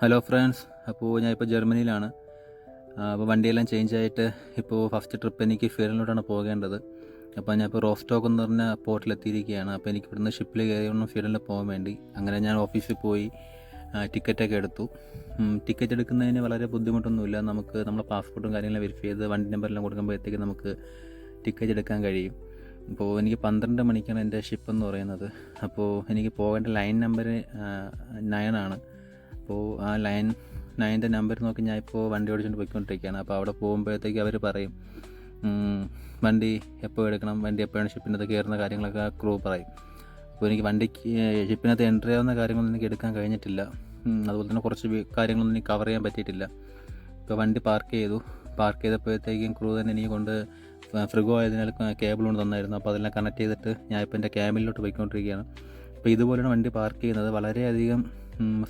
Hello friends, അപ്പോൾ ഞാനിപ്പോൾ ജർമ്മനിയിലാണ്. അപ്പോൾ വണ്ടിയെല്ലാം ചേഞ്ച് ആയിട്ട് ഇപ്പോൾ ഫസ്റ്റ് ട്രിപ്പ് എനിക്ക് സ്വീഡനിലോട്ടാണ് പോകേണ്ടത്. അപ്പോൾ ഞാനിപ്പോൾ റോസ്റ്റോക്ക് എന്ന് പറഞ്ഞ പോർട്ടിലെത്തിയിരിക്കുകയാണ്. അപ്പോൾ എനിക്ക് ഇവിടുന്ന് ഷിപ്പിൽ കയറിയൊന്നും സ്വീഡനിൽ പോകാൻ വേണ്ടി അങ്ങനെ ഞാൻ ഓഫീസിൽ പോയി ടിക്കറ്റൊക്കെ എടുത്തു. ടിക്കറ്റ് എടുക്കുന്നതിന് വളരെ ബുദ്ധിമുട്ടൊന്നുമില്ല. നമുക്ക് നമ്മളെ പാസ്പോർട്ടും കാര്യങ്ങളെല്ലാം വെരിഫൈ ചെയ്ത് വണ്ടി നമ്പറെല്ലാം കൊടുക്കുമ്പോഴത്തേക്ക് നമുക്ക് ടിക്കറ്റ് എടുക്കാൻ കഴിയും. അപ്പോൾ എനിക്ക് 12 മണിക്കാണ് എൻ്റെ ഷിപ്പ് എന്ന് പറയുന്നത്. അപ്പോൾ എനിക്ക് പോകേണ്ട ലൈൻ നമ്പർ 9 ആണ്. അപ്പോൾ ആ ലൈൻ 9ൻ്റെ നമ്പർ നോക്കി ഞാൻ ഇപ്പോൾ വണ്ടി ഓടിച്ചുകൊണ്ട് പോയിക്കൊണ്ടിരിക്കുകയാണ്. അപ്പോൾ അവിടെ പോകുമ്പോഴത്തേക്ക് അവർ പറയും വണ്ടി എപ്പോൾ എടുക്കണം, വണ്ടി എപ്പോഴാണ് ഷിപ്പിനകത്ത് കയറുന്ന കാര്യങ്ങളൊക്കെ ക്രൂ പറയും. അപ്പോൾ എനിക്ക് വണ്ടിക്ക് ഷിപ്പിനകത്ത് എൻട്രി ആവുന്ന കാര്യങ്ങളൊന്നും എനിക്ക് എടുക്കാൻ കഴിഞ്ഞിട്ടില്ല. അതുപോലെ തന്നെ കുറച്ച് കാര്യങ്ങളൊന്നും എനിക്ക് കവർ ചെയ്യാൻ പറ്റിയിട്ടില്ല. ഇപ്പോൾ വണ്ടി പാർക്ക് ചെയ്തപ്പോഴത്തേക്കും ക്രൂ തന്നെ എനിക്ക് കൊണ്ട് ഫ്രിഗോ ആയതിനാൽ കേബിൾ കൊണ്ട് തന്നായിരുന്നു. അപ്പോൾ അതെല്ലാം കണക്ട് ചെയ്തിട്ട് ഞാൻ ഇപ്പോൾ എൻ്റെ ക്യാബിനിലോട്ട് പോയിക്കൊണ്ടിരിക്കുകയാണ്. അപ്പോൾ ഇതുപോലെയാണ് വണ്ടി പാർക്ക് ചെയ്യുന്നത്. വളരെയധികം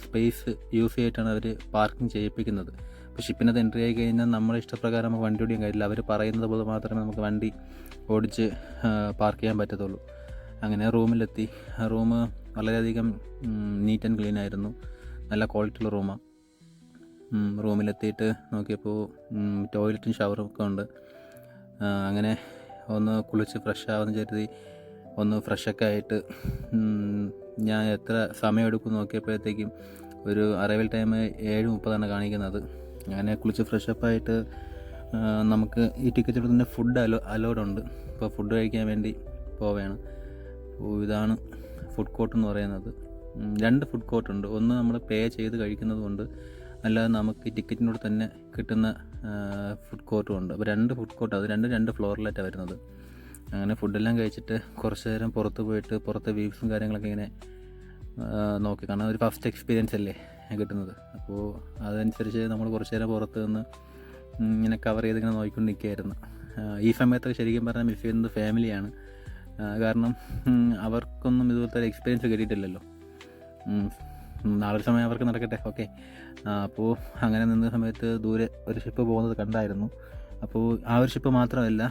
സ്പേസ് യൂസ് ചെയ്തിട്ടാണ് അവർ പാർക്കിംഗ് ചെയ്യിപ്പിക്കുന്നത്. ഇപ്പോൾ ഷിപ്പിനകത്ത് എൻട്രി ആയി കഴിഞ്ഞാൽ നമ്മുടെ ഇഷ്ടപ്രകാരം നമുക്ക് വണ്ടി ഓടിക്കാൻ കഴിയില്ല. അവർ പറയുന്നത് പോലെ മാത്രമേ നമുക്ക് വണ്ടി ഓടിച്ച് പാർക്ക് ചെയ്യാൻ പറ്റത്തുള്ളൂ. അങ്ങനെ റൂമിലെത്തി. റൂം വളരെയധികം നീറ്റ് ആൻഡ് ക്ലീൻ ആയിരുന്നു. നല്ല ക്വാളിറ്റിയുള്ള റൂമാണ്. റൂമിലെത്തിയിട്ട് നോക്കിയപ്പോൾ ടോയ്ലറ്റും ഷവറും ഒക്കെ ഉണ്ട്. അങ്ങനെ ഒന്ന് കുളിച്ച് ഫ്രഷ് ആവുന്ന കരുതി ഒന്ന് ഫ്രഷൊക്കെ ആയിട്ട് ഞാൻ എത്ര സമയം എടുക്കും നോക്കിയപ്പോഴത്തേക്കും ഒരു അറൈവൽ ടൈം 7:30 കാണിക്കുന്നത്. അങ്ങനെ കുളിച്ച് ഫ്രഷപ്പായിട്ട് നമുക്ക് ഈ ടിക്കറ്റ് എടുത്ത് തന്നെ ഫുഡ് അലൗഡ് ഉണ്ട്. അപ്പോൾ ഫുഡ് കഴിക്കാൻ വേണ്ടി പോവുകയാണ്. അപ്പോൾ ഇതാണ് ഫുഡ് കോർട്ട് എന്ന് പറയുന്നത്. 2 ഫുഡ് കോർട്ടുണ്ട്. ഒന്ന് നമ്മൾ പേ ചെയ്ത് കഴിക്കുന്നത് കൊണ്ട്, അല്ലാതെ നമുക്ക് ഈ ടിക്കറ്റിനോട് തന്നെ കിട്ടുന്ന ഫുഡ് കോർട്ടും ഉണ്ട്. അപ്പോൾ 2 ഫുഡ് കോർട്ട്, അത് രണ്ട് ഫ്ലോറിലായിട്ടാണ് വരുന്നത്. അങ്ങനെ ഫുഡെല്ലാം കഴിച്ചിട്ട് കുറച്ച് നേരം പുറത്ത് പോയിട്ട് പുറത്തെ വ്യൂസും കാര്യങ്ങളൊക്കെ ഇങ്ങനെ നോക്കി. കാരണം ഒരു ഫസ്റ്റ് എക്സ്പീരിയൻസ് അല്ലേ കിട്ടുന്നത്. അപ്പോൾ അതനുസരിച്ച് നമ്മൾ കുറച്ച് നേരം പുറത്ത് നിന്ന് ഇങ്ങനെ കവർ ചെയ്ത് ഇങ്ങനെ നോക്കിക്കൊണ്ടിരിക്കുകയായിരുന്നു. ഈ സമയത്തൊക്കെ ശരിക്കും പറഞ്ഞാൽ മിസ് ചെയ്യുന്നത് ഫാമിലിയാണ്. കാരണം അവർക്കൊന്നും ഇതുപോലത്തെ ഒരു എക്സ്പീരിയൻസ് കിട്ടിയിട്ടില്ലല്ലോ. നാളൊരു സമയം അവർക്ക് നടക്കട്ടെ. ഓക്കെ. അപ്പോൾ അങ്ങനെ നിന്ന സമയത്ത് ദൂരെ ഒരു ഷിപ്പ് പോകുന്നത് കണ്ടായിരുന്നു. അപ്പോൾ ആ ഒരു ഷിപ്പ് മാത്രമല്ല,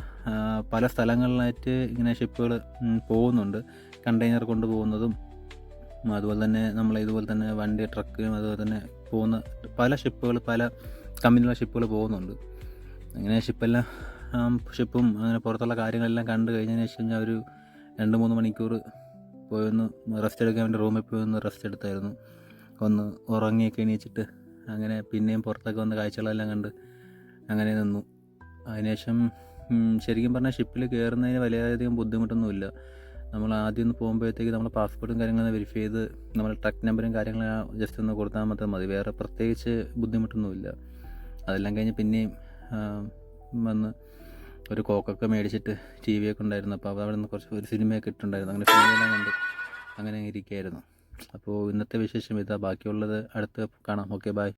പല സ്ഥലങ്ങളിലായിട്ട് ഇങ്ങനെ ഷിപ്പുകൾ പോകുന്നുണ്ട്. കണ്ടെയ്നർ കൊണ്ടുപോകുന്നതും അതുപോലെ തന്നെ ഇതുപോലെ തന്നെ വണ്ടി, ട്രക്കും അതുപോലെ തന്നെ പോകുന്ന പല ഷിപ്പുകൾ, പല കമ്പനിയുള്ള ഷിപ്പുകൾ പോകുന്നുണ്ട്. അങ്ങനെ ഷിപ്പും അങ്ങനെ പുറത്തുള്ള കാര്യങ്ങളെല്ലാം കണ്ടു കഴിഞ്ഞതിന് ശേഷം ഞാൻ ഒരു 2-3 മണിക്കൂർ പോയൊന്ന് റെസ്റ്റ് എടുക്കാൻ വേണ്ടി റൂമിൽ പോയി ഒന്ന് റെസ്റ്റ് എടുത്തായിരുന്നു. ഒന്ന് ഉറങ്ങിയൊക്കെ എണീച്ചിട്ട് അങ്ങനെ പിന്നെയും പുറത്തൊക്കെ വന്ന കാഴ്ചകളെല്ലാം കണ്ട് അങ്ങനെ നിന്നു. അതിനുശേഷം ശരിക്കും പറഞ്ഞാൽ ഷിപ്പിൽ കയറുന്നതിന് വളരെയധികം ബുദ്ധിമുട്ടൊന്നുമില്ല. നമ്മൾ ആദ്യം ഒന്ന് പോകുമ്പോഴത്തേക്ക് നമ്മൾ പാസ്പോർട്ടും കാര്യങ്ങളൊന്ന് വെരിഫൈ ചെയ്ത് നമ്മൾ ട്രക്ക് നമ്പറും കാര്യങ്ങളും ജസ്റ്റ് ഒന്ന് കൊടുത്താൽ മാത്രം മതി. വേറെ പ്രത്യേകിച്ച് ബുദ്ധിമുട്ടൊന്നുമില്ല. അതെല്ലാം കഴിഞ്ഞ് പിന്നെയും വന്ന് ഒരു കോക്കൊക്കെ മേടിച്ചിട്ട് TV ഒക്കെ ഉണ്ടായിരുന്നു. അപ്പോൾ അവിടെ നിന്ന് ഒരു സിനിമയൊക്കെ ഇട്ടുണ്ടായിരുന്നു. അങ്ങനെ സിനിമയെല്ലാം കണ്ട് അങ്ങനെ ഇരിക്കുകയായിരുന്നു. അപ്പോൾ ഇന്നത്തെ വിശേഷം ഇതാ. ബാക്കിയുള്ളത് അടുത്ത് കാണാം. Okay, by.